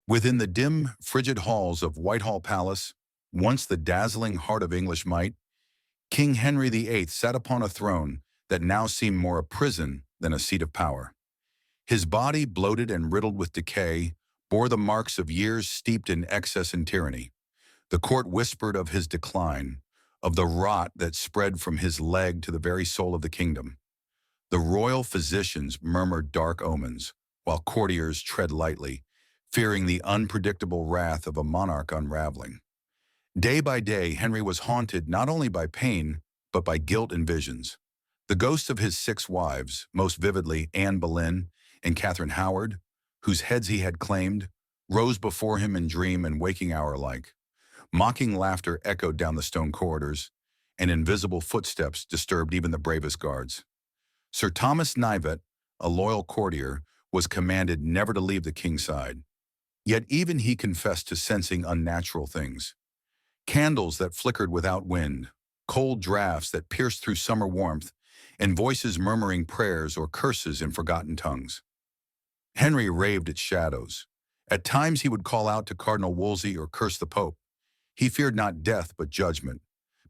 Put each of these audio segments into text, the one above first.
Within the dim, frigid halls of Whitehall Palace, once the dazzling heart of English might, King Henry VIII sat upon a throne that now seemed more a prison than a seat of power. His body, bloated and riddled with decay, bore the marks of years steeped in excess and tyranny. The court whispered of his decline, of the rot that spread from his leg to the very soul of the kingdom. The royal physicians murmured dark omens, while courtiers tread lightly, fearing the unpredictable wrath of a monarch unraveling. Day by day, Henry was haunted not only by pain, but by guilt and visions. The ghosts of his 6 wives, most vividly Anne Boleyn and Catherine Howard, whose heads he had claimed, rose before him in dream and waking hour alike. Mocking laughter echoed down the stone corridors, and invisible footsteps disturbed even the bravest guards. Sir Thomas Knyvet, a loyal courtier, was commanded never to leave the king's side. Yet even he confessed to sensing unnatural things. Candles that flickered without wind, cold draughts that pierced through summer warmth, and voices murmuring prayers or curses in forgotten tongues. Henry raved at shadows. At times he would call out to Cardinal Wolsey or curse the Pope. He feared not death but judgment.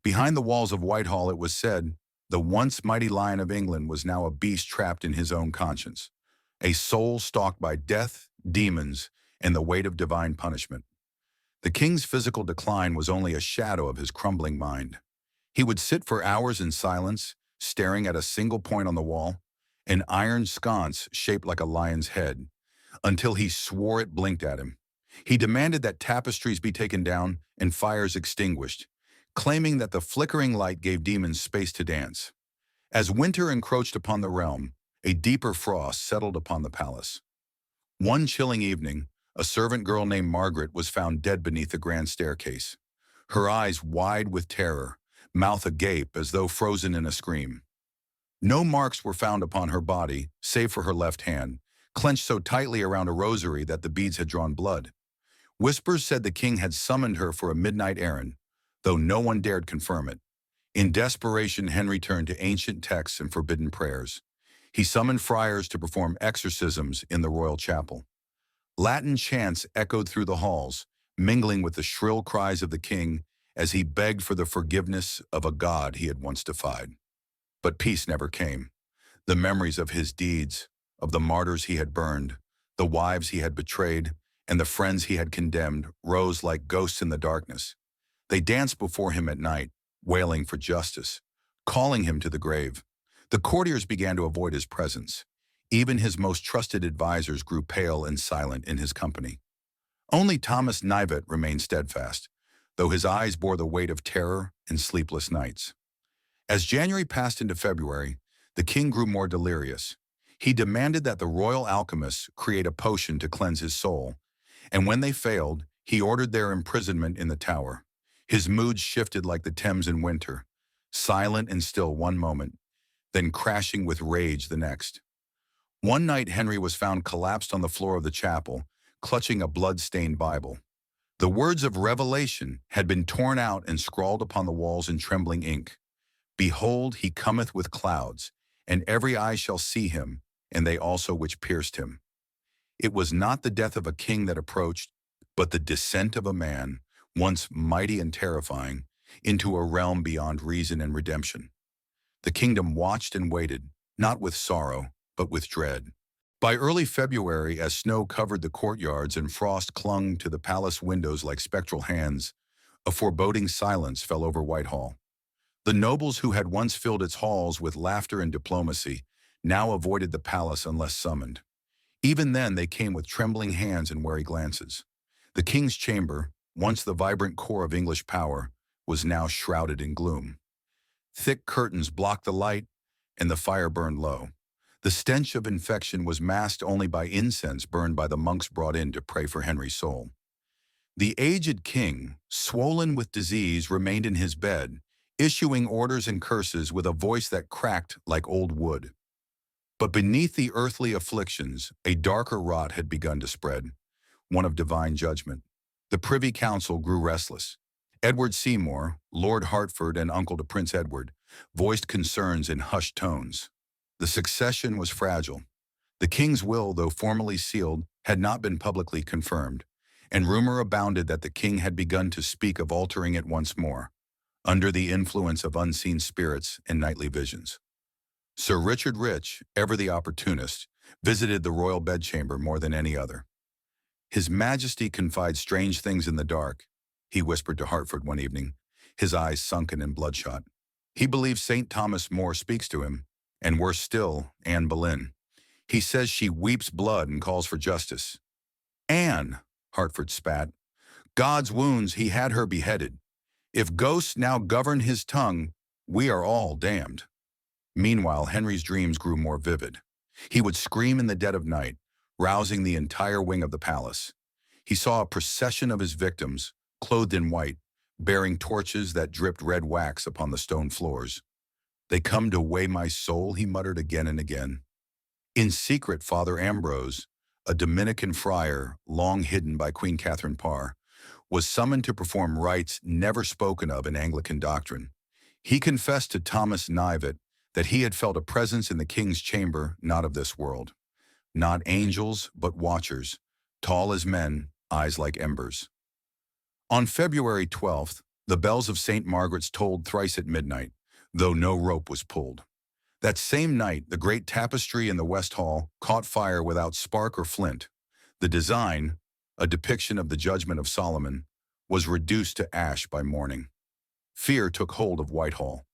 Behind the walls of Whitehall, it was said, the once mighty Lion of England was now a beast trapped in his own conscience, a soul stalked by death, demons, and the weight of divine punishment. The king's physical decline was only a shadow of his crumbling mind. He would sit for hours in silence, staring at a single point on the wall, an iron sconce shaped like a lion's head, until he swore it blinked at him. He demanded that tapestries be taken down and fires extinguished, claiming that the flickering light gave demons space to dance. As winter encroached upon the realm, a deeper frost settled upon the palace. One chilling evening, a servant girl named Margaret was found dead beneath the grand staircase, her eyes wide with terror, mouth agape as though frozen in a scream. No marks were found upon her body, save for her left hand, clenched so tightly around a rosary that the beads had drawn blood. Whispers said the king had summoned her for a midnight errand, though no one dared confirm it. In desperation, Henry turned to ancient texts and forbidden prayers. He summoned friars to perform exorcisms in the royal chapel. Latin chants echoed through the halls, mingling with the shrill cries of the king as he begged for the forgiveness of a god he had once defied. But peace never came. The memories of his deeds, of the martyrs he had burned, the wives he had betrayed, and the friends he had condemned rose like ghosts in the darkness. They danced before him at night, wailing for justice, calling him to the grave. The courtiers began to avoid his presence. Even his most trusted advisors grew pale and silent in his company. Only Thomas Knyvet remained steadfast, though his eyes bore the weight of terror and sleepless nights. As January passed into February, the king grew more delirious. He demanded that the royal alchemists create a potion to cleanse his soul, and when they failed, he ordered their imprisonment in the Tower. His moods shifted like the Thames in winter, silent and still one moment, then crashing with rage the next. One night, Henry was found collapsed on the floor of the chapel, clutching a blood-stained Bible. The words of Revelation had been torn out and scrawled upon the walls in trembling ink. Behold, he cometh with clouds, and every eye shall see him, and they also which pierced him. It was not the death of a king that approached, but the descent of a man, once mighty and terrifying, into a realm beyond reason and redemption. The kingdom watched and waited, not with sorrow, but with dread. By early February, as snow covered the courtyards and frost clung to the palace windows like spectral hands, a foreboding silence fell over Whitehall. The nobles who had once filled its halls with laughter and diplomacy now avoided the palace unless summoned. Even then, they came with trembling hands and wary glances. The king's chamber, once the vibrant core of English power, was now shrouded in gloom. Thick curtains blocked the light, and the fire burned low. The stench of infection was masked only by incense burned by the monks brought in to pray for Henry's soul. The aged king, swollen with disease, remained in his bed, issuing orders and curses with a voice that cracked like old wood. But beneath the earthly afflictions, a darker rot had begun to spread, one of divine judgment. The Privy Council grew restless. Edward Seymour, Lord Hertford and uncle to Prince Edward, voiced concerns in hushed tones. The succession was fragile. The king's will, though formally sealed, had not been publicly confirmed, and rumor abounded that the king had begun to speak of altering it once more, under the influence of unseen spirits and nightly visions. Sir Richard Rich, ever the opportunist, visited the royal bedchamber more than any other. His Majesty confides strange things in the dark, he whispered to Hertford one evening, his eyes sunken and bloodshot. He believes St. Thomas More speaks to him, and worse still, Anne Boleyn. He says she weeps blood and calls for justice. Anne, Hertford spat. God's wounds, he had her beheaded. If ghosts now govern his tongue, we are all damned. Meanwhile, Henry's dreams grew more vivid. He would scream in the dead of night, rousing the entire wing of the palace. He saw a procession of his victims, clothed in white, bearing torches that dripped red wax upon the stone floors. They come to weigh my soul, he muttered again and again. In secret, Father Ambrose, a Dominican friar long hidden by Queen Catherine Parr, was summoned to perform rites never spoken of in Anglican doctrine. He confessed to Thomas Knivet that he had felt a presence in the king's chamber not of this world. Not angels, but watchers, tall as men, eyes like embers. On February 12th, the bells of St. Margaret's tolled thrice at midnight, though no rope was pulled. That same night, the great tapestry in the West Hall caught fire without spark or flint. The design, a depiction of the judgment of Solomon, was reduced to ash by morning. Fear took hold of Whitehall.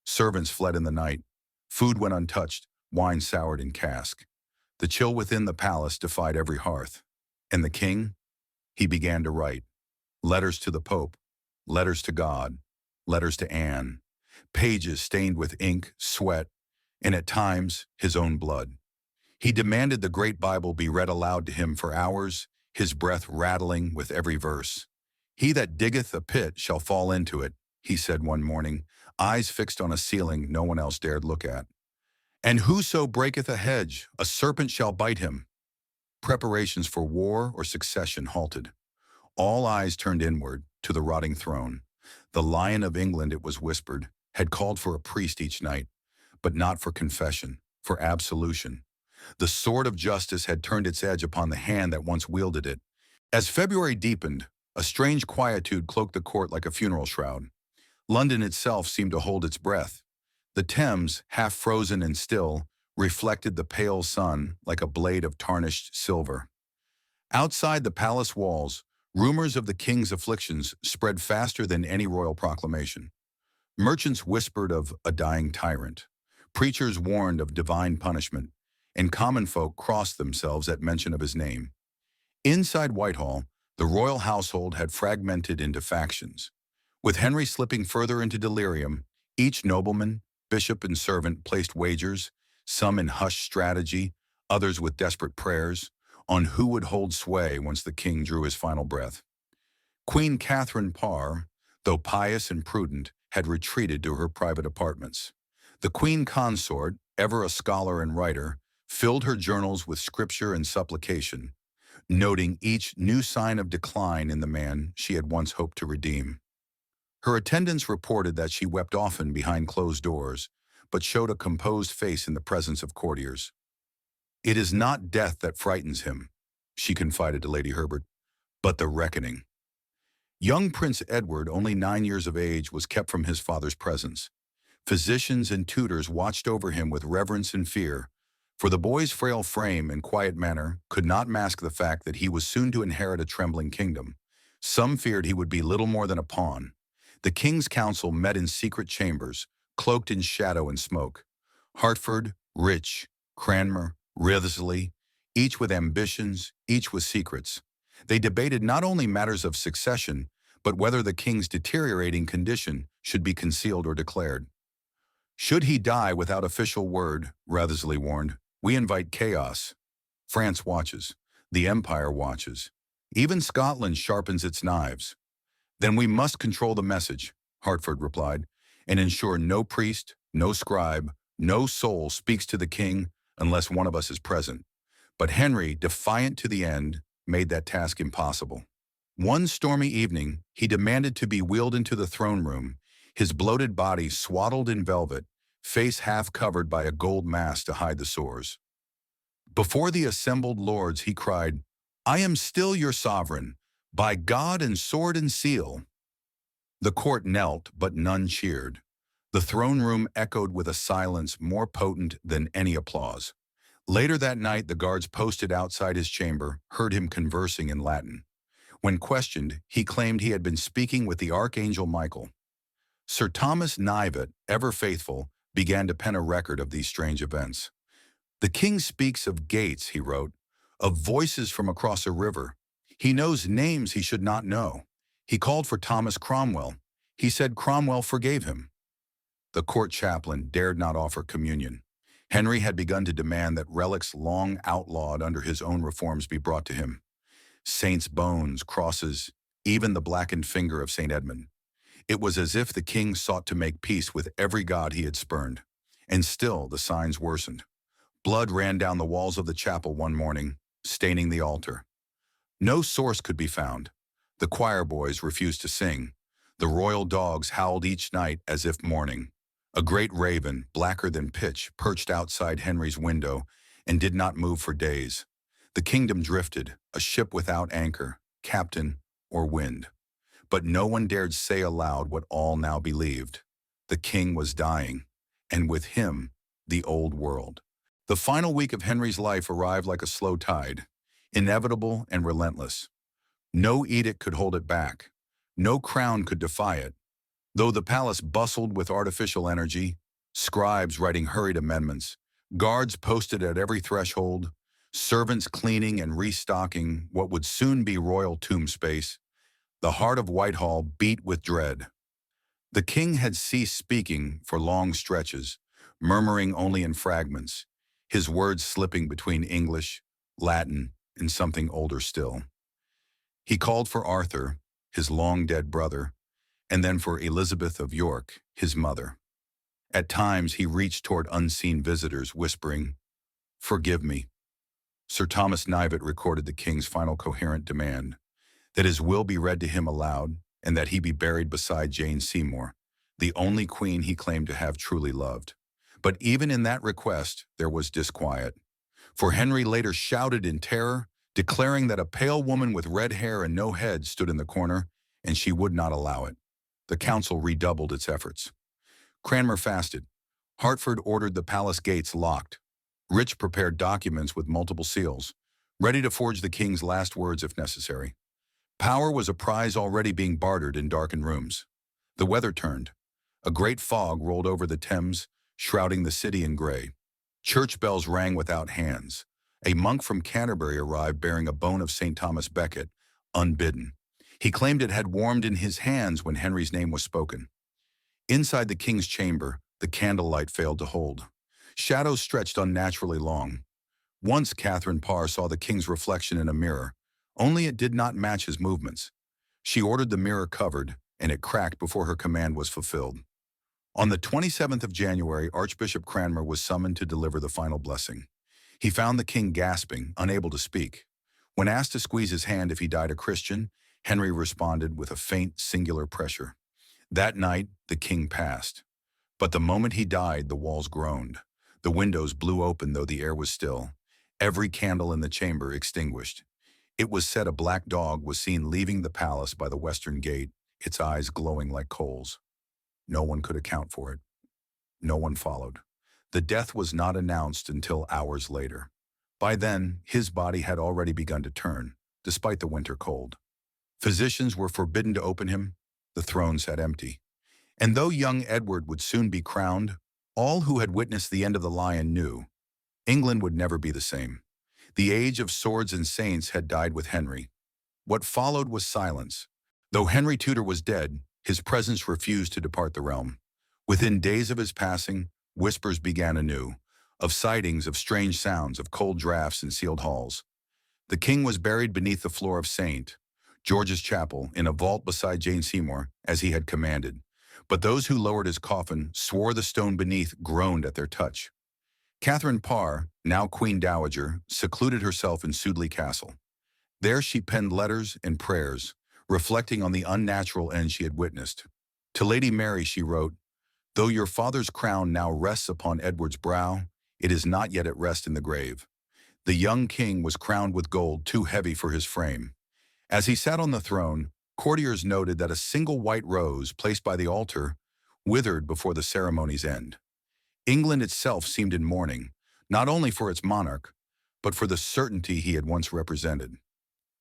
Servants fled in the night. Food went untouched, wine soured in cask. The chill within the palace defied every hearth. And the king? He began to write. Letters to the Pope, letters to God, letters to Anne, pages stained with ink, sweat, and at times his own blood. He demanded the great Bible be read aloud to him for hours, his breath rattling with every verse. He that diggeth a pit shall fall into it, he said one morning, eyes fixed on a ceiling no one else dared look at. And whoso breaketh a hedge, a serpent shall bite him. Preparations for war or succession halted. All eyes turned inward to the rotting throne. The Lion of England, it was whispered, had called for a priest each night, but not for confession, for absolution. The sword of justice had turned its edge upon the hand that once wielded it. As February deepened, a strange quietude cloaked the court like a funeral shroud. London itself seemed to hold its breath. The Thames, half frozen and still, reflected the pale sun like a blade of tarnished silver. Outside the palace walls, rumors of the king's afflictions spread faster than any royal proclamation. Merchants whispered of a dying tyrant. Preachers warned of divine punishment, and common folk crossed themselves at mention of his name. Inside Whitehall, the royal household had fragmented into factions. With Henry slipping further into delirium, each nobleman, bishop, and servant placed wagers, some in hushed strategy, others with desperate prayers, on who would hold sway once the king drew his final breath. Queen Catherine Parr, though pious and prudent, had retreated to her private apartments. The queen consort, ever a scholar and writer, filled her journals with scripture and supplication, noting each new sign of decline in the man she had once hoped to redeem. Her attendants reported that she wept often behind closed doors, but showed a composed face in the presence of courtiers. It is not death that frightens him, she confided to Lady Herbert, but the reckoning. Young Prince Edward, only 9 years of age, was kept from his father's presence. Physicians and tutors watched over him with reverence and fear, for the boy's frail frame and quiet manner could not mask the fact that he was soon to inherit a trembling kingdom. Some feared he would be little more than a pawn. The king's council met in secret chambers, cloaked in shadow and smoke. Hertford, Rich, Cranmer, Wriothesley, each with ambitions, each with secrets. They debated not only matters of succession, but whether the king's deteriorating condition should be concealed or declared. Should he die without official word, Wriothesley warned, we invite chaos. France watches. The Empire watches. Even Scotland sharpens its knives. Then we must control the message, Hertford replied, and ensure no priest, no scribe, no soul speaks to the king unless one of us is present. But Henry, defiant to the end, made that task impossible. One stormy evening, he demanded to be wheeled into the throne room, his bloated body swaddled in velvet, face half covered by a gold mask to hide the sores. Before the assembled lords, he cried, I am still your sovereign, By God and sword and seal. The court knelt, but none cheered. The throne room echoed with a silence more potent than any applause. Later that night, the guards posted outside his chamber heard him conversing in Latin. When questioned, he claimed he had been speaking with the Archangel Michael. Sir Thomas Knivet, ever faithful, began to pen a record of these strange events. The king speaks of gates, he wrote, of voices from across a river. He knows names he should not know. He called for Thomas Cromwell. He said Cromwell forgave him. The court chaplain dared not offer communion. Henry had begun to demand that relics long outlawed under his own reforms be brought to him. Saints' bones, crosses, even the blackened finger of St. Edmund. It was as if the king sought to make peace with every god he had spurned. And still the signs worsened. Blood ran down the walls of the chapel one morning, staining the altar. No source could be found. The choir boys refused to sing. The royal dogs howled each night as if mourning. A great raven, blacker than pitch, perched outside Henry's window and did not move for days. The kingdom drifted, a ship without anchor, captain, or wind. But no one dared say aloud what all now believed. The king was dying, and with him, the old world. The final week of Henry's life arrived like a slow tide, inevitable and relentless. No edict could hold it back. No crown could defy it. Though the palace bustled with artificial energy, scribes writing hurried amendments, guards posted at every threshold, servants cleaning and restocking what would soon be royal tomb space, the heart of Whitehall beat with dread. The king had ceased speaking for long stretches, murmuring only in fragments, his words slipping between English, Latin, and something older still. He called for Arthur, his long-dead brother, and then for Elizabeth of York, his mother. At times he reached toward unseen visitors, whispering, "Forgive me." Sir Thomas Knivet recorded the king's final coherent demand, that his will be read to him aloud, and that he be buried beside Jane Seymour, the only queen he claimed to have truly loved. But even in that request, there was disquiet. For Henry later shouted in terror, declaring that a pale woman with red hair and no head stood in the corner, and she would not allow it. The council redoubled its efforts. Cranmer fasted. Hertford ordered the palace gates locked. Rich prepared documents with multiple seals, ready to forge the king's last words if necessary. Power was a prize already being bartered in darkened rooms. The weather turned. A great fog rolled over the Thames, shrouding the city in gray. Church bells rang without hands. A monk from Canterbury arrived bearing a bone of St. Thomas Becket, unbidden. He claimed it had warmed in his hands when Henry's name was spoken. Inside the king's chamber, the candlelight failed to hold. Shadows stretched unnaturally long. Once Catherine Parr saw the king's reflection in a mirror, only it did not match his movements. She ordered the mirror covered, and it cracked before her command was fulfilled. On the 27th of January, Archbishop Cranmer was summoned to deliver the final blessing. He found the king gasping, unable to speak. When asked to squeeze his hand if he died a Christian, Henry responded with a faint, singular pressure. That night, the king passed. But the moment he died, the walls groaned. The windows blew open though the air was still. Every candle in the chamber extinguished. It was said a black dog was seen leaving the palace by the western gate, its eyes glowing like coals. No one could account for it. No one followed. The death was not announced until hours later. By then, his body had already begun to turn, despite the winter cold. Physicians were forbidden to open him. The throne sat empty. And though young Edward would soon be crowned, all who had witnessed the end of the lion knew England would never be the same. The age of swords and saints had died with Henry. What followed was silence. Though Henry Tudor was dead, his presence refused to depart the realm. Within days of his passing, whispers began anew, of sightings, of strange sounds, of cold draughts in sealed halls. The king was buried beneath the floor of St. George's Chapel, in a vault beside Jane Seymour, as he had commanded. But those who lowered his coffin swore the stone beneath groaned at their touch. Catherine Parr, now Queen Dowager, secluded herself in Sudeley Castle. There she penned letters and prayers, reflecting on the unnatural end she had witnessed. To Lady Mary she wrote, "Though your father's crown now rests upon Edward's brow, it is not yet at rest in the grave. The young king was crowned with gold too heavy for his frame. As he sat on the throne, courtiers noted that a single white rose placed by the altar withered before the ceremony's end. England itself seemed in mourning, not only for its monarch, but for the certainty he had once represented.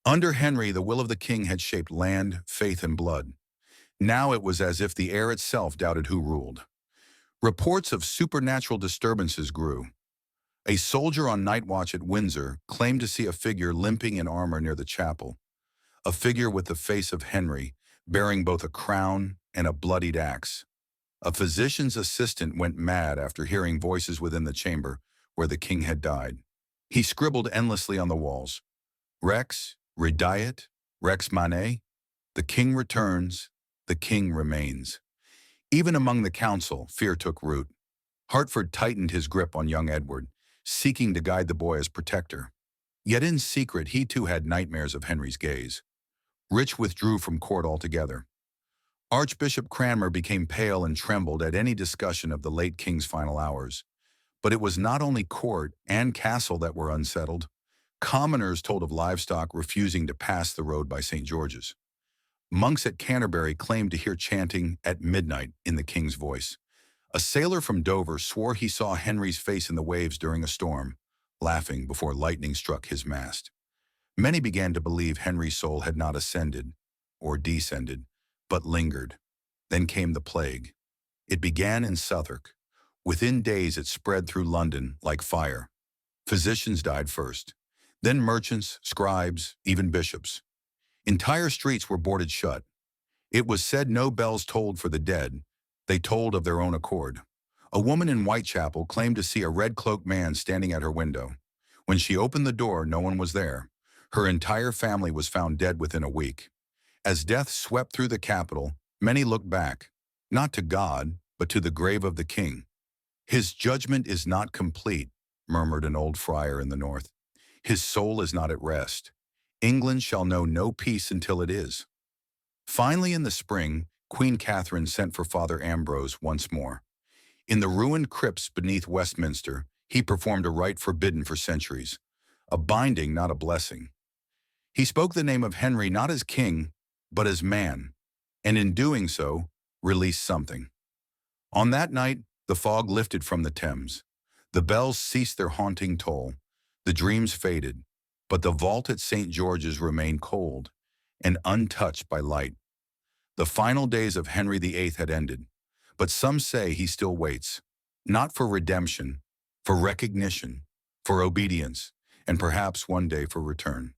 Under Henry, the will of the king had shaped land, faith, and blood. Now it was as if the air itself doubted who ruled. Reports of supernatural disturbances grew. A soldier on night watch at Windsor claimed to see a figure limping in armor near the chapel, a figure with the face of Henry, bearing both a crown and a bloodied axe. A physician's assistant went mad after hearing voices within the chamber where the king had died. He scribbled endlessly on the walls, Rex, Rediet, Rex Mane, the king returns, the king remains. Even among the council, fear took root. Hertford tightened his grip on young Edward, seeking to guide the boy as protector. Yet in secret, he too had nightmares of Henry's gaze. Rich withdrew from court altogether. Archbishop Cranmer became pale and trembled at any discussion of the late king's final hours. But it was not only court and castle that were unsettled. Commoners told of livestock refusing to pass the road by St. George's. Monks at Canterbury claimed to hear chanting at midnight in the king's voice. A sailor from Dover swore he saw Henry's face in the waves during a storm, laughing before lightning struck his mast. Many began to believe Henry's soul had not ascended or descended, but lingered. Then came the plague. It began in Southwark. Within days it spread through London like fire. Physicians died first, then merchants, scribes, even bishops. Entire streets were boarded shut. It was said no bells tolled for the dead. They tolled of their own accord. A woman in Whitechapel claimed to see a red-cloaked man standing at her window. When she opened the door, no one was there. Her entire family was found dead within a week. As death swept through the capital, many looked back, not to God, but to the grave of the king. His judgment is not complete, murmured an old friar in the north. His soul is not at rest. England shall know no peace until it is. Finally, in the spring, Queen Catherine sent for Father Ambrose once more. In the ruined crypts beneath Westminster, he performed a rite forbidden for centuries, a binding, not a blessing. He spoke the name of Henry not as king, but as man, and in doing so, released something. On that night, the fog lifted from the Thames. The bells ceased their haunting toll. The dreams faded, but the vault at St. George's remained cold and untouched by light. The final days of Henry VIII had ended, but some say he still waits, not for redemption, for recognition, for obedience, and perhaps one day for return.